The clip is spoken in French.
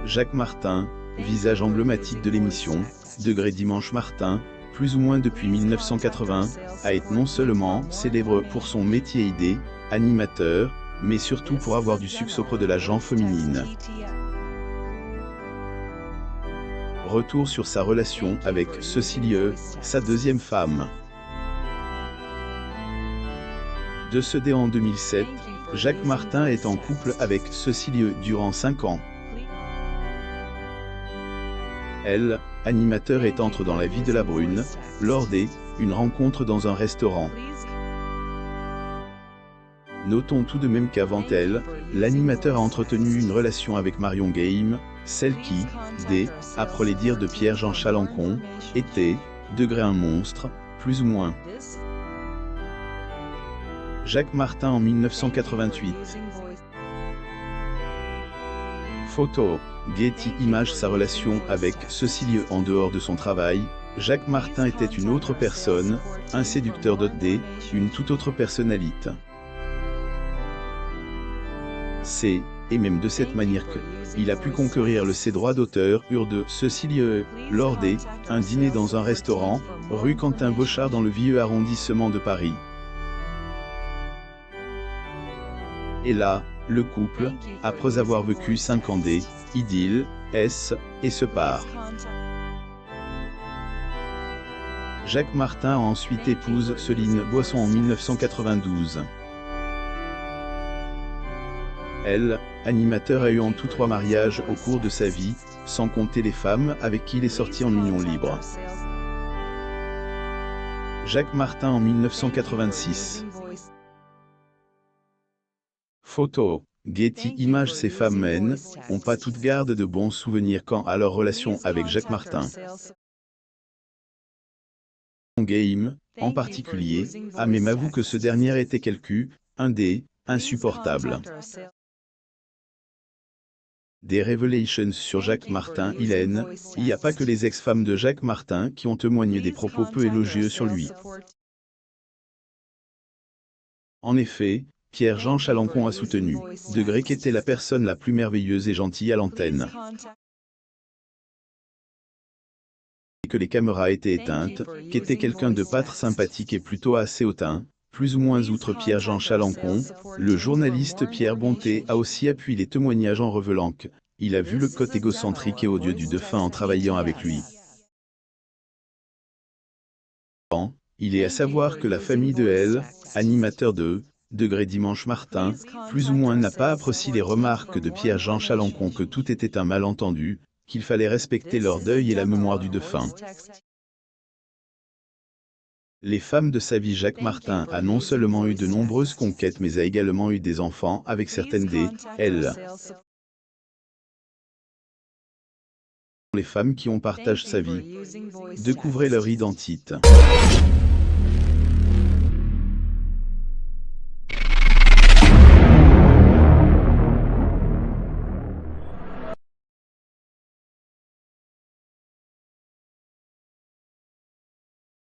Jacques Martin, visage emblématique de l'émission, Degré Dimanche Martin, plus ou moins depuis 1980, a été non seulement célèbre pour son métier aidé, animateur, mais surtout pour avoir du succès auprès de la gent féminine. Retour sur sa relation avec Cécile, sa deuxième femme. Décédé en 2007, Jacques Martin est en couple avec Cécile durant 5 ans. Elle, animateur, entre dans la vie de la brune, lors d'une rencontre dans un restaurant. Notons tout de même qu'avant elle, l'animateur a entretenu une relation avec Marion Game, celle qui, après les dires de Pierre-Jean Chalancon, était, degré un monstre, plus ou moins. Jacques Martin en 1988. Photo, Getty Images. Sa relation avec Cécile en dehors de son travail, Jacques Martin était une autre personne, un séducteur une toute autre personnalité. C'est, et même de cette manière il a pu conquérir ses droits d'auteur de Cécile lors d'un dîner dans un restaurant, rue Quentin-Bochard dans le vieux arrondissement de Paris. Et là, le couple, après avoir vécu 5 ans d'idylle, et se part. Jacques Martin a ensuite épouse Céline Boisson en 1992. Elle, animateur, a eu en tout 3 mariages au cours de sa vie, sans compter les femmes avec qui il est sorti en union libre. Jacques Martin en 1986. Photo, Getty Images. Ces femmes n'ont pas toutes gardé de bons souvenirs quant à leur relation avec Jacques Martin. Game, en particulier, a même avoué que ce dernier était insupportable. Des révélations sur Jacques Martin. Il n'y a pas que les ex-femmes de Jacques Martin qui ont témoigné des propos peu élogieux sur lui. En effet, Pierre-Jean Chalancon a soutenu, degré qu'était la personne la plus merveilleuse et gentille à l'antenne. Et que les caméras étaient éteintes, qu'était quelqu'un de pas très sympathique et plutôt assez hautain, plus ou moins. Outre Pierre-Jean Chalancon, le journaliste Pierre Bonté a aussi appuyé les témoignages en révélant qu'il a vu le côté égocentrique et odieux du défunt en travaillant avec lui. Il est à savoir que la famille de animateur de Degré Dimanche Martin, plus ou moins n'a pas apprécié les remarques de Pierre-Jean Chalancon que tout était un malentendu, qu'il fallait respecter leur deuil et la mémoire du défunt. Les femmes de sa vie. Jacques Martin a non seulement eu de nombreuses conquêtes mais a également eu des enfants avec certaines d'elles. Les femmes qui ont partagé sa vie. Découvrez leur identité.